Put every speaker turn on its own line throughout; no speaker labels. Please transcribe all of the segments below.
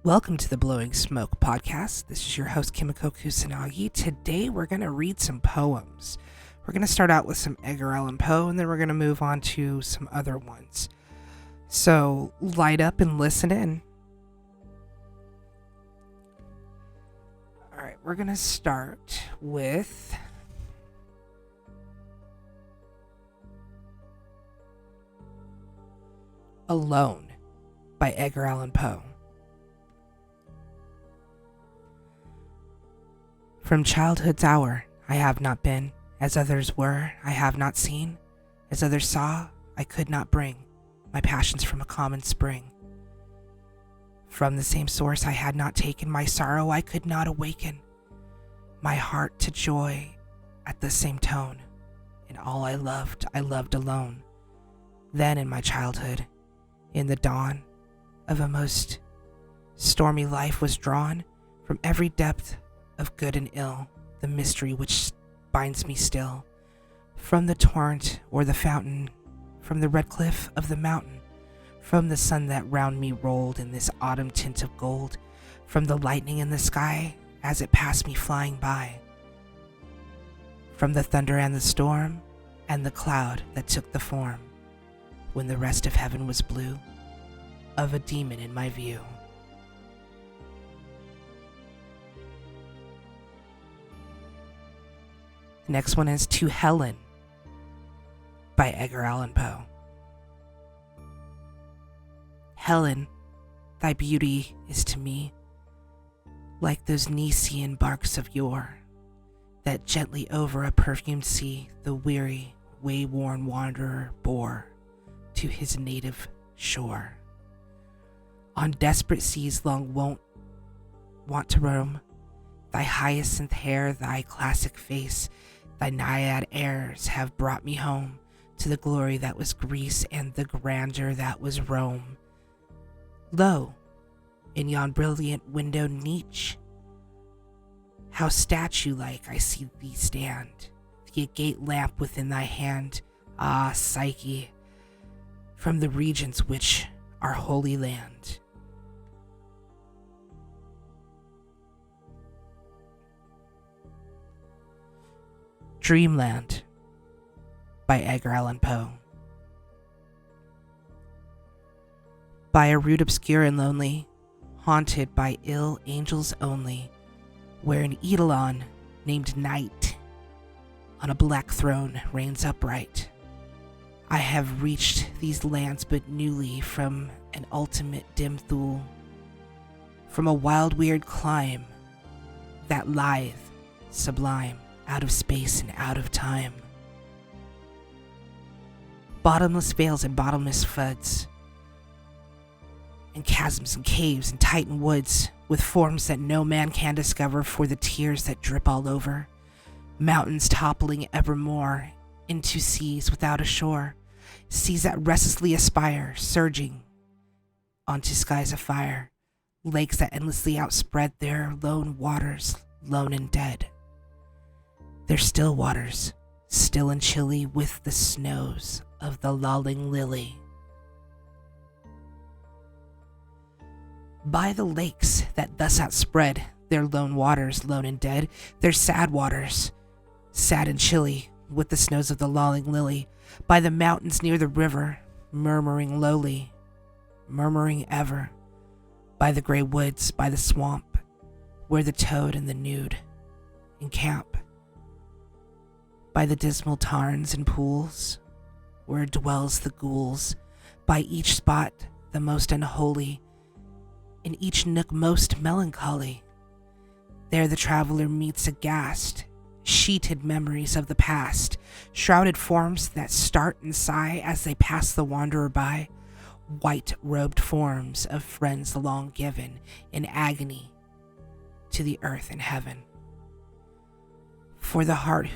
Welcome to the Blowing Smoke podcast. This is your host, Kimiko Kusanagi. Today we're going to read some poems. We're going to start out with some Edgar Allan Poe, and then we're going to move on to some other ones. So light up and listen in. Alright, we're going to start with Alone by Edgar Allan Poe. From childhood's hour, I have not been, as others were, I have not seen, as others saw, I could not bring, my passions from a common spring. From the same source I had not taken, my sorrow I could not awaken, my heart to joy at the same tone, and all I loved alone. Then in my childhood, in the dawn of a most stormy life was drawn from every depth of good and ill, the mystery which binds me still. From the torrent or the fountain, from the red cliff of the mountain, from the sun that round me rolled in this autumn tint of gold, from the lightning in the sky as it passed me flying by, from the thunder and the storm, and the cloud that took the form, when the rest of heaven was blue, of a demon in my view. The next one is To Helen by Edgar Allan Poe. Helen, thy beauty is to me like those Nicean barks of yore, that gently over a perfumed sea the weary, way-worn wanderer bore to his native shore. On desperate seas long want to roam, thy hyacinth hair, thy classic face, thy naiad airs have brought me home to the glory that was Greece and the grandeur that was Rome. Lo, in yon brilliant window niche, how statue-like I see thee stand, the agate lamp within thy hand. Ah, Psyche, from the regions which are Holy Land. Dreamland by Edgar Allan Poe. By a route obscure and lonely, haunted by ill angels only, where an Eidolon named Night on a black throne reigns upright, I have reached these lands but newly from an ultimate dim thule, from a wild weird clime that lieth sublime out of space and out of time. Bottomless vales and bottomless floods, and chasms and caves and titan woods, with forms that no man can discover for the tears that drip all over. Mountains toppling evermore into seas without a shore, seas that restlessly aspire, surging onto skies of fire, lakes that endlessly outspread their lone waters, lone and dead. Their still waters, still and chilly with the snows of the lolling lily. By the lakes that thus outspread their lone waters, lone and dead, their sad waters, sad and chilly with the snows of the lolling lily, by the mountains near the river, murmuring lowly, murmuring ever, by the gray woods, by the swamp, where the toad and the nude encamp, by the dismal tarns and pools, where dwells the ghouls, by each spot the most unholy, in each nook most melancholy. There the traveler meets aghast, sheeted memories of the past, shrouded forms that start and sigh as they pass the wanderer by, white-robed forms of friends long given in agony to the earth and heaven. For the heart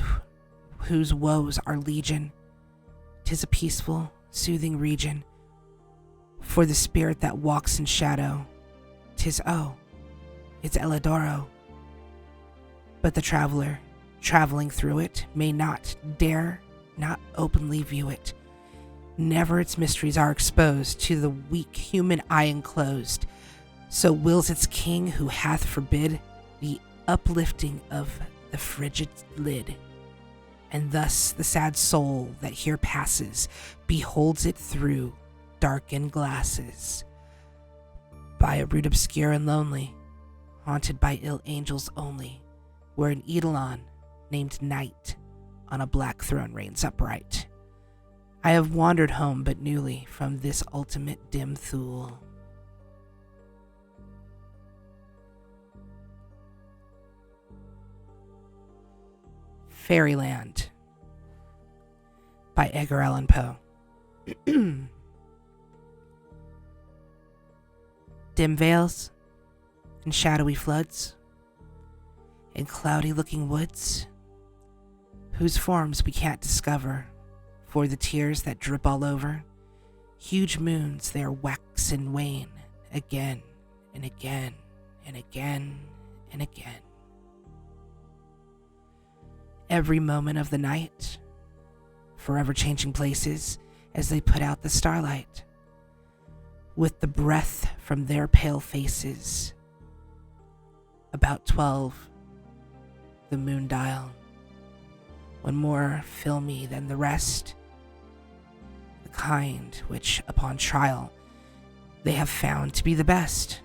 whose woes are legion, 'tis a peaceful, soothing region. For the spirit that walks in shadow, 'tis it's Eldorado. But the traveler, traveling through it, may not, dare not openly view it. Never its mysteries are exposed to the weak human eye enclosed. So wills its king who hath forbid the uplifting of the frigid lid. And thus the sad soul that here passes beholds it through darkened glasses, by a route obscure and lonely, haunted by ill angels only, where an eidolon named Night on a black throne reigns upright. I have wandered home but newly from this ultimate dim Thule. Fairyland by Edgar Allan Poe. Dim veils and shadowy floods and cloudy-looking woods, whose forms we can't discover for the tears that drip all over. Huge moons there wax and wane again and again and again and again. Every moment of the night, forever changing places as they put out the starlight, with the breath from their pale faces. About 12, the moon dial, one more filmy than the rest, the kind which upon trial they have found to be the best.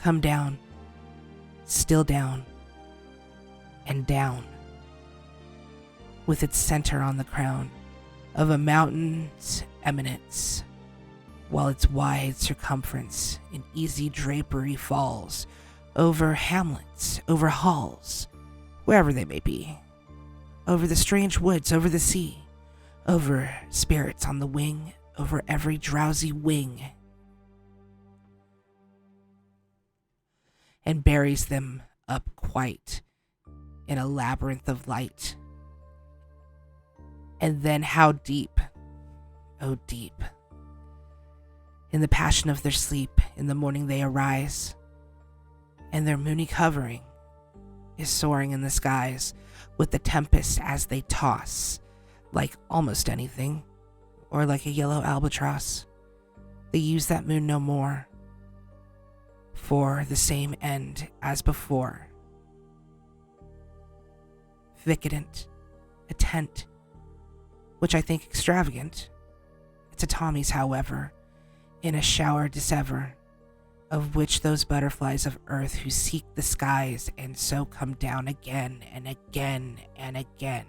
Come down, still down, and down, with its center on the crown of a mountain's eminence, while its wide circumference in easy drapery falls over hamlets, over halls, wherever they may be, over the strange woods, over the sea, over spirits on the wing, over every drowsy wing, and buries them up quite in a labyrinth of light. And then how deep, oh deep, in the passion of their sleep, in the morning they arise, and their moony covering is soaring in the skies with the tempest as they toss, like almost anything, or like a yellow albatross. They use that moon no more, for the same end as before. Vicadent, a tent, which I think extravagant. It's a Tommy's, however, in a shower dissever, of which those butterflies of earth who seek the skies and so come down again and again and again,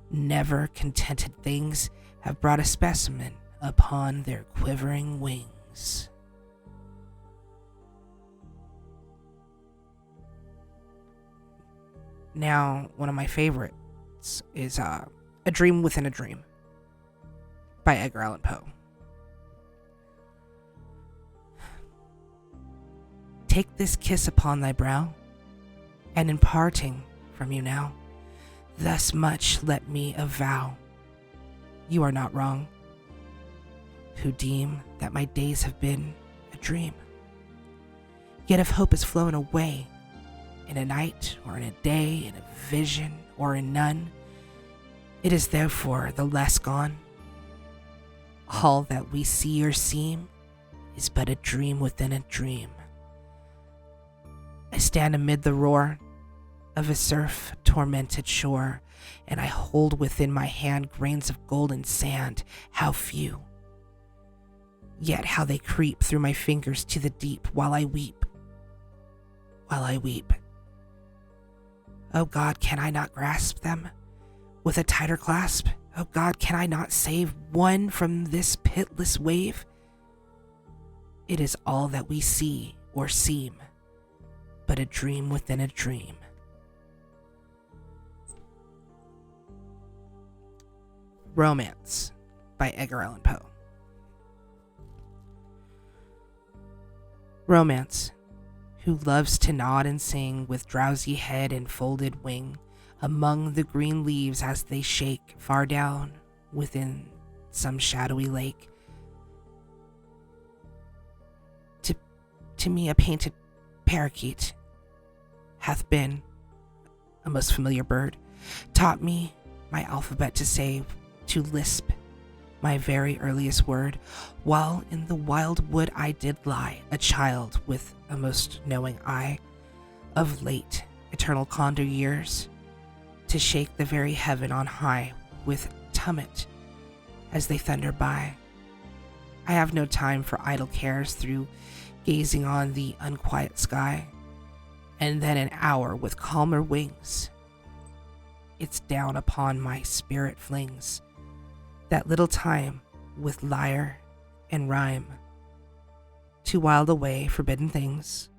never contented things, have brought a specimen upon their quivering wings. Now, one of my favorites is A Dream Within a Dream by Edgar Allan Poe. Take this kiss upon thy brow, and in parting from you now, thus much let me avow. You are not wrong, who deem that my days have been a dream. Yet if hope has flown away, in a night or in a day, in a vision or in none, it is therefore the less gone. All that we see or seem is but a dream within a dream. I stand amid the roar of a surf-tormented shore, and I hold within my hand grains of golden sand. How few, yet how they creep through my fingers to the deep while I weep, while I weep. Oh God, can I not grasp them with a tighter clasp? Oh God, can I not save one from this pitiless wave? It is all that we see or seem, but a dream within a dream. Romance by Edgar Allan Poe. Romance, who loves to nod and sing with drowsy head and folded wing among the green leaves as they shake far down within some shadowy lake. To me a painted parakeet hath been a most familiar bird, taught me my alphabet to say, to lisp my very earliest word, while in the wild wood I did lie, a child with a most knowing eye, of late eternal condor years, to shake the very heaven on high with tumult as they thunder by. I have no time for idle cares through gazing on the unquiet sky, and then an hour with calmer wings it's down upon my spirit flings, that little time with lyre and rhyme, to while away forbidden things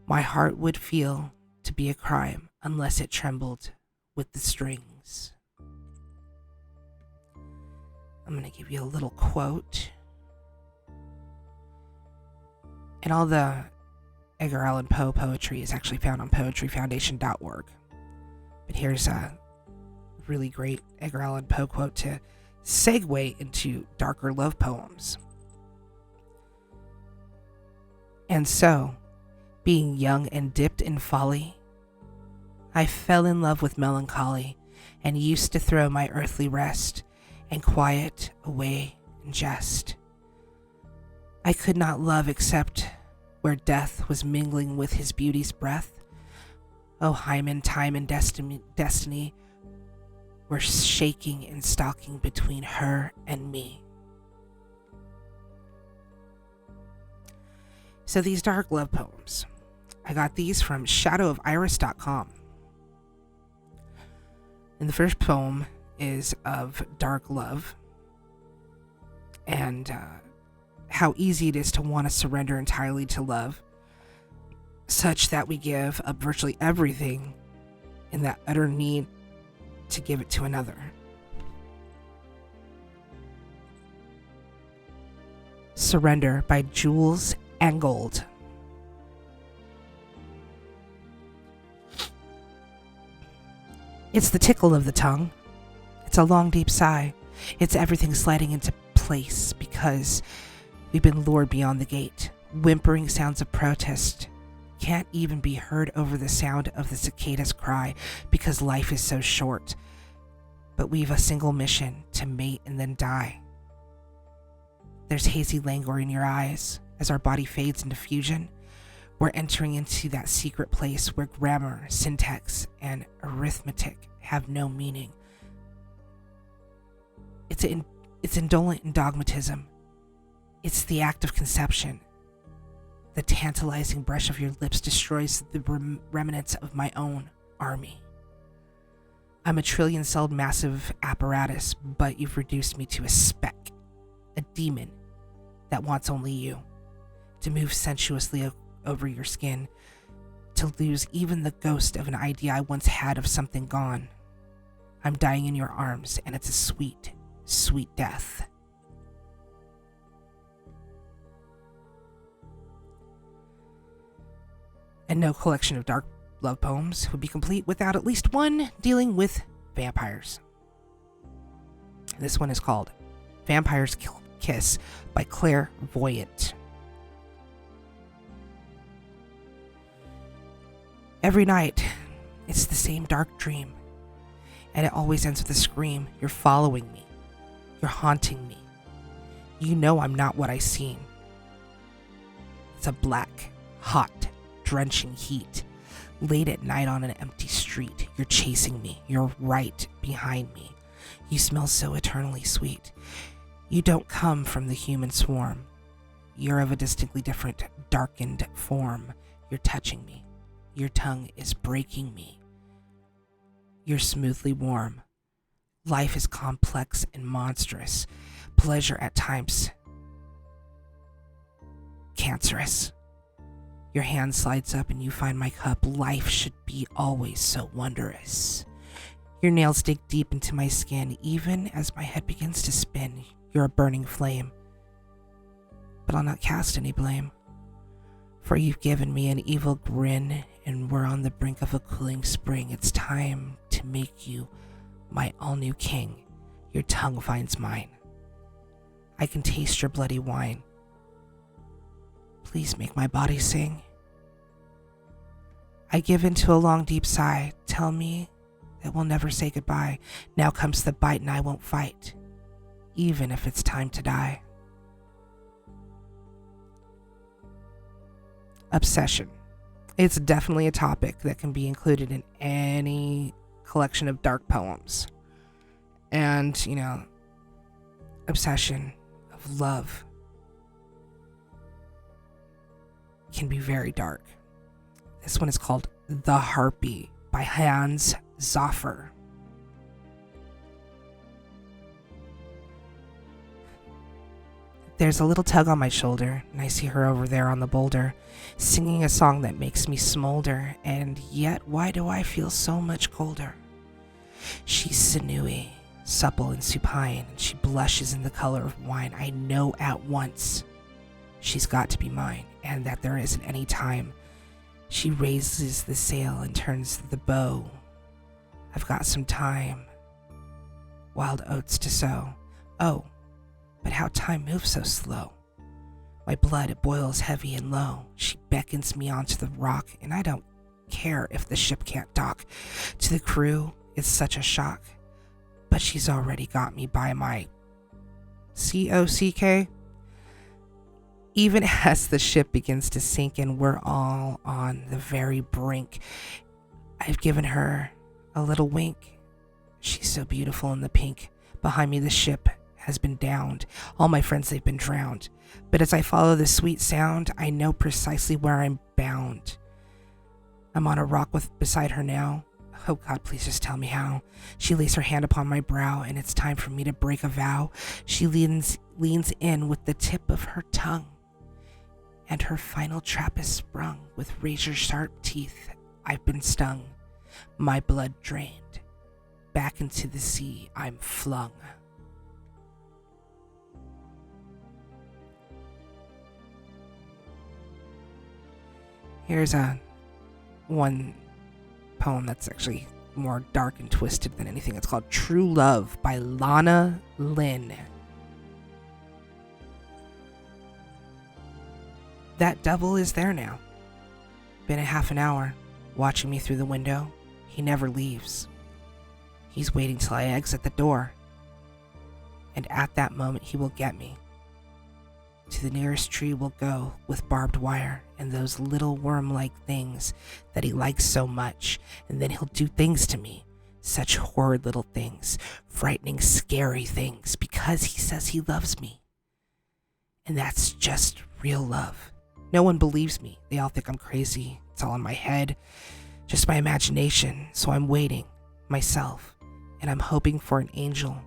my heart would feel to be a crime unless it trembled with the strings. I'm going to give you a little quote. And all the Edgar Allan Poe poetry is actually found on poetryfoundation.org. But here's a really great Edgar Allan Poe quote to segue into darker love poems. And so, being young and dipped in folly, I fell in love with melancholy, and used to throw my earthly rest and quiet away in jest. I could not love except where death was mingling with his beauty's breath. O Hymen, time and destiny were shaking and stalking between her and me. So these dark love poems, I got these from shadowofiris.com. And the first poem is of dark love and how easy it is to want to surrender entirely to love, such that we give up virtually everything in that utter need to give it to another. Surrender by Jules Angold. It's the tickle of the tongue. It's a long, deep sigh. It's everything sliding into place because we've been lured beyond the gate. Whimpering sounds of protest can't even be heard over the sound of the cicada's cry because life is so short. But we've a single mission, to mate and then die. There's hazy languor in your eyes as our body fades into fusion. We're entering into that secret place where grammar, syntax, and arithmetic have no meaning. It's indolent in dogmatism. It's the act of conception. The tantalizing brush of your lips destroys the remnants of my own army. I'm a trillion-celled massive apparatus, but you've reduced me to a speck, a demon that wants only you, to move sensuously over your skin, to lose even the ghost of an idea I once had of something gone. I'm dying in your arms, and it's a sweet, sweet death. And no collection of dark love poems would be complete without at least one dealing with vampires. This one is called Vampire's Kiss by Clairvoyant. Every night, it's the same dark dream, and it always ends with a scream. You're following me. You're haunting me. You know I'm not what I seem. It's a black, hot, drenching heat. Late at night on an empty street, you're chasing me. You're right behind me. You smell so eternally sweet. You don't come from the human swarm. You're of a distinctly different, darkened form. You're touching me. Your tongue is breaking me. You're smoothly warm. Life is complex and monstrous. Pleasure at times cancerous. Your hand slides up and you find my cup. Life should be always so wondrous. Your nails dig deep into my skin, even as my head begins to spin. You're a burning flame, but I'll not cast any blame, for you've given me an evil grin, and we're on the brink of a cooling spring. It's time to make you my all-new king. Your tongue finds mine. I can taste your bloody wine. Please make my body sing. I give into a long, deep sigh. Tell me that we'll never say goodbye. Now comes the bite and I won't fight. even if it's time to die. Obsession. It's definitely a topic that can be included in any collection of dark poems. And, obsession of love can be very dark. This one is called The Harpy by Hans Zoffer. There's a little tug on my shoulder, and I see her over there on the boulder, singing a song that makes me smolder, and yet why do I feel so much colder? She's sinewy, supple and supine, and she blushes in the color of wine. I know at once she's got to be mine, and that there isn't any time. She raises the sail and turns the bow. I've got some time, wild oats to sow. Oh, but how time moves so slow. My blood, it boils heavy and low. She beckons me onto the rock, and I don't care if the ship can't dock. To the crew, it's such a shock. But she's already got me by my COCK. Even as the ship begins to sink and we're all on the very brink, I've given her a little wink. She's so beautiful in the pink. Behind me the ship has been downed. All my friends, they've been drowned. But as I follow the sweet sound, I know precisely where I'm bound. I'm on a rock beside her now. Oh God, please just tell me how. She lays her hand upon my brow, and it's time for me to break a vow. She leans in with the tip of her tongue, and her final trap is sprung. With razor-sharp teeth, I've been stung. My blood drained. Back into the sea I'm flung. Here's one poem that's actually more dark and twisted than anything. It's called True Love by Lana Lynn. That devil is there now. Been a half an hour, watching me through the window. He never leaves. He's waiting till I exit the door. And at that moment he will get me. To the nearest tree we'll go with barbed wire and those little worm-like things that he likes so much. And then he'll do things to me. Such horrid little things. Frightening, scary things. Because he says he loves me. And that's just real love. No one believes me. They all think I'm crazy. It's all in my head. Just my imagination. So I'm waiting. Myself. And I'm hoping for an angel.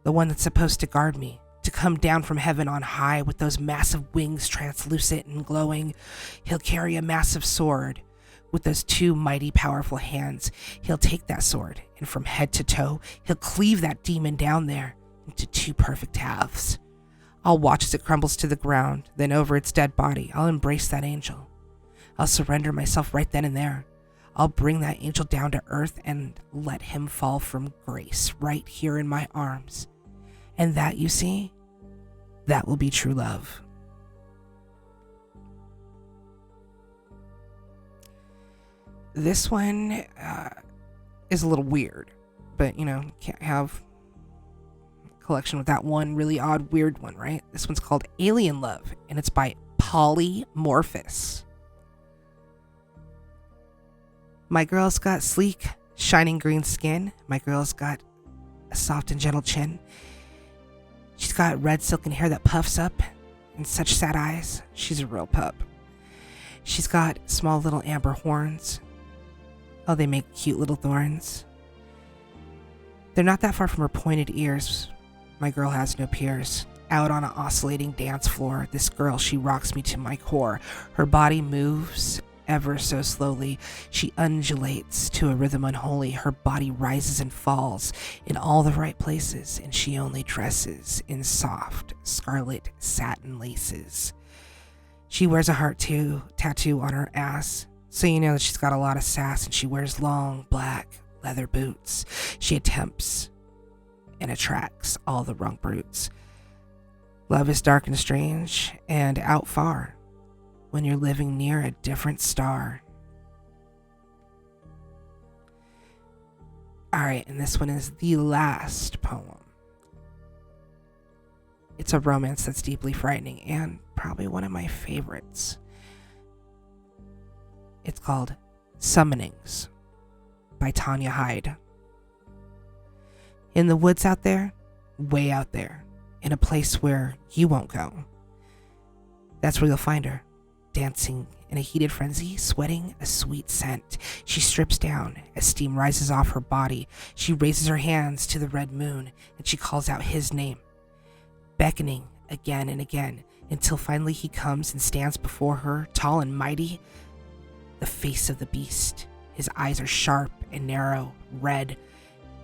The one that's supposed to guard me. To come down from heaven on high with those massive wings, translucent and glowing. He'll carry a massive sword. With those two mighty powerful hands, he'll take that sword, and from head to toe, he'll cleave that demon down there into two perfect halves. I'll watch as it crumbles to the ground, then over its dead body, I'll embrace that angel. I'll surrender myself right then and there. I'll bring that angel down to earth and let him fall from grace right here in my arms. And that, you see, that will be true love. This one is a little weird, but can't have a collection with that one really odd, weird one, right? This one's called Alien Love, and it's by Polymorphous. My girl's got sleek, shining green skin. My girl's got a soft and gentle chin. She's got red silken hair that puffs up and such sad eyes. She's a real pup. She's got small little amber horns. Oh, they make cute little thorns. They're not that far from her pointed ears. My girl has no peers. Out on an oscillating dance floor, this girl, she rocks me to my core. Her body moves ever so slowly. She undulates to a rhythm unholy. Her body rises and falls in all the right places, and she only dresses in soft scarlet satin laces. She wears a heart tattoo on her ass, so you know that she's got a lot of sass, and she wears long black leather boots. She attempts and attracts all the wrong brutes. Love is dark and strange and out far when you're living near a different star. Alright, and this one is the last poem It's a romance that's deeply frightening and probably one of my favorites. It's called Summonings by Tanya Hyde. In the woods out there, way out there, in a place where you won't go. That's where you'll find her, dancing in a heated frenzy, sweating a sweet scent. She strips down as steam rises off her body. She raises her hands to the red moon and she calls out his name, beckoning again and again until finally he comes and stands before her, tall and mighty, the face of the beast. His eyes are sharp and narrow, red,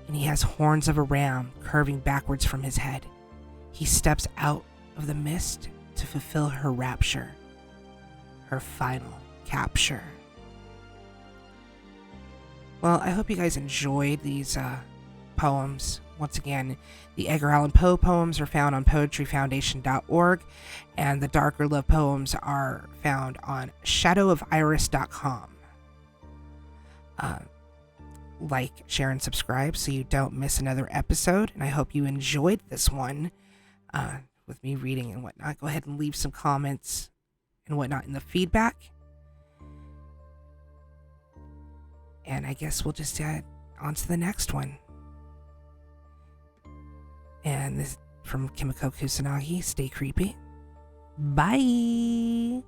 and he has horns of a ram curving backwards from his head. He steps out of the mist to fulfill her rapture, her final capture. Well, I hope you guys enjoyed these poems. Once again, the Edgar Allan Poe poems are found on poetryfoundation.org, and the Darker Love poems are found on shadowofiris.com. Like, share, and subscribe so you don't miss another episode. And I hope you enjoyed this one with me reading and whatnot. Go ahead and leave some comments and whatnot in the feedback. And I guess we'll just add on to the next one. And this from Kimiko Kusanagi. Stay creepy. Bye.